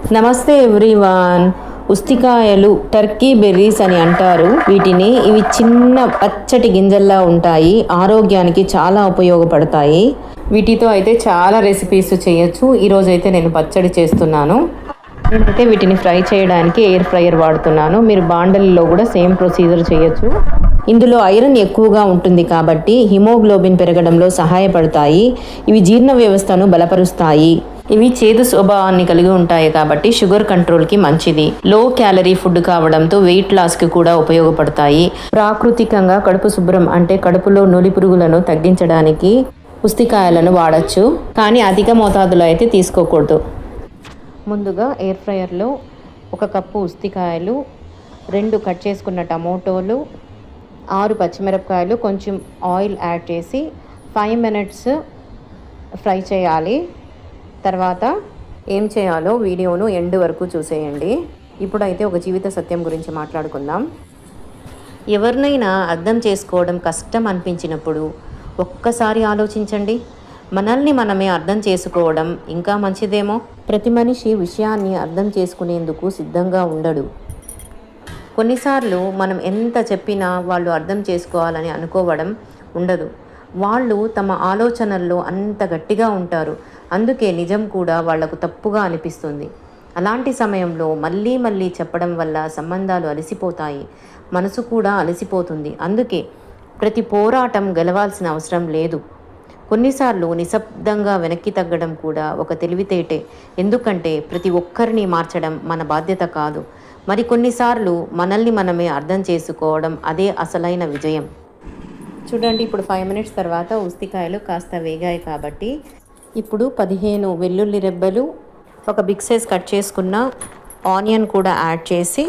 నమస్తే everyone. ఉస్తికాయలు Turkey berries అని అంటారు వీటిని. ఇవి చిన్న పచ్చటి గింజల్లా ఉంటాయి, ఆరోగ్యానికి చాలా ఉపయోగపడతాయి. వీటితో అయితే చాలా రెసిపీస్ చేయొచ్చు. ఈరోజు అయితే నేను పచ్చడి చేస్తున్నాను. నేనైతే వీటిని ఫ్రై చేయడానికి ఎయిర్ ఫ్రైయర్ వాడుతున్నాను. మీరు బాండల్లో కూడా సేమ్ ప్రొసీజర్ చేయొచ్చు. ఇందులో ఐరన్ ఎక్కువగా ఉంటుంది కాబట్టి హిమోగ్లోబిన్ పెరగడంలో సహాయపడతాయి. ఇవి జీర్ణ వ్యవస్థను బలపరుస్తాయి. ఇవి చేదు స్వభావాన్ని కలిగి ఉంటాయి కాబట్టి షుగర్ కంట్రోల్కి మంచిది. లో క్యాలరీ ఫుడ్ కావడంతో వెయిట్ లాస్కి కూడా ఉపయోగపడతాయి. ప్రాకృతికంగా కడుపు శుభ్రం అంటే కడుపులో నులి పురుగులను తగ్గించడానికి ఉస్తికాయలను వాడచ్చు, కానీ అధిక మోతాదులో అయితే తీసుకోకూడదు. ముందుగా ఎయిర్ ఫ్రైయర్లో 1 కప్పు ఉస్తికాయలు, 2 కట్ చేసుకున్న టమోటోలు, 6 పచ్చిమిరపకాయలు, కొంచెం ఆయిల్ యాడ్ చేసి 5 మినిట్స్ ఫ్రై చేయాలి. తర్వాత ఏం చేయాలో వీడియోను ఎండ్ వరకు చూసేయండి. ఇప్పుడైతే ఒక జీవిత సత్యం గురించి మాట్లాడుకుందాం. ఎవరినైనా అర్థం చేసుకోవడం కష్టం అనిపించినప్పుడు ఒక్కసారి ఆలోచించండి. మనల్ని మనమే అర్థం చేసుకోవడం ఇంకా మంచిదేమో. ప్రతి మనిషి విషయాన్ని అర్థం చేసుకునేందుకు సిద్ధంగా ఉండడు. కొన్నిసార్లు మనం ఎంత చెప్పినా వాళ్ళు అర్థం చేసుకోవాలని అనుకోవడం ఉండదు. వాళ్ళు తమ ఆలోచనల్లో అంత గట్టిగా ఉంటారు. అందుకే నిజం కూడా వాళ్లకు తప్పుగా అనిపిస్తుంది. అలాంటి సమయంలో మళ్ళీ మళ్ళీ చెప్పడం వల్ల సంబంధాలు అలసిపోతాయి, మనసు కూడా అలసిపోతుంది. అందుకే ప్రతి పోరాటం గెలవాల్సిన అవసరం లేదు. కొన్నిసార్లు నిశ్శబ్దంగా వెనక్కి తగ్గడం కూడా ఒక తెలివితేటే. ఎందుకంటే ప్రతి ఒక్కరిని మార్చడం మన బాధ్యత కాదు. మరి కొన్నిసార్లు మనల్ని మనమే అర్థం చేసుకోవడం అదే అసలైన విజయం. చూడండి, ఇప్పుడు 5 మినిట్స్ తర్వాత ఉస్తికాయలు కాస్త వేగాయి కాబట్టి ఇప్పుడు 15 వెల్లుల్లి రెబ్బలు, ఒక బిగ్ సైజ్ కట్ చేసుకున్న ఆనియన్ కూడా యాడ్ చేసి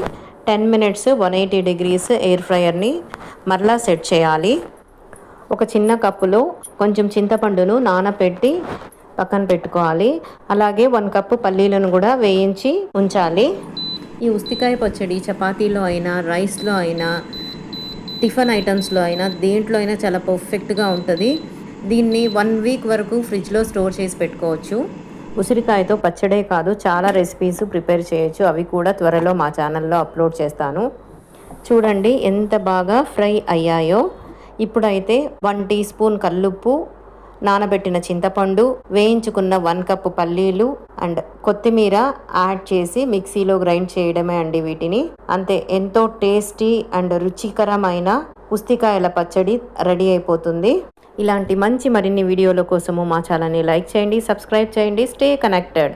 10 మినిట్స్ 180 డిగ్రీస్ ఎయిర్ ఫ్రైయర్ని మరలా సెట్ చేయాలి. ఒక చిన్న కప్పులో కొంచెం చింతపండును నానబెట్టి పక్కన పెట్టుకోవాలి. అలాగే 1 కప్పు పల్లీలను కూడా వేయించి ఉంచాలి. ఈ ఉస్తికాయ పచ్చడి చపాతీలో అయినా, రైస్లో అయినా, టిఫిన్ ఐటమ్స్లో అయినా, దేంట్లో అయినా చాలా పర్ఫెక్ట్గా ఉంటుంది. దీన్ని 1 వీక్ వరకు ఫ్రిడ్జ్లో స్టోర్ చేసి పెట్టుకోవచ్చు. ఉసిరికాయతో పచ్చడే కాదు, చాలా రెసిపీస్ ప్రిపేర్ చేయొచ్చు. అవి కూడా త్వరలో మా ఛానల్లో అప్లోడ్ చేస్తాను. చూడండి ఎంత బాగా ఫ్రై అయ్యాయో. ఇప్పుడైతే 1 టీ స్పూన్ కల్లుప్పు, నానబెట్టిన చింతపండు, వేయించుకున్న 1 కప్పు పల్లీలు అండ్ కొత్తిమీర యాడ్ చేసి మిక్సీలో గ్రైండ్ చేయడమే అండి వీటిని. అంతే, ఎంతో టేస్టీ అండ్ రుచికరమైన ఉస్తికాయల పచ్చడి రెడీ అయిపోతుంది. ఇలాంటి మంచి మరిన్ని వీడియోల కోసము మా ఛానల్ని లైక్ చేయండి, సబ్స్క్రైబ్ చేయండి. Stay connected.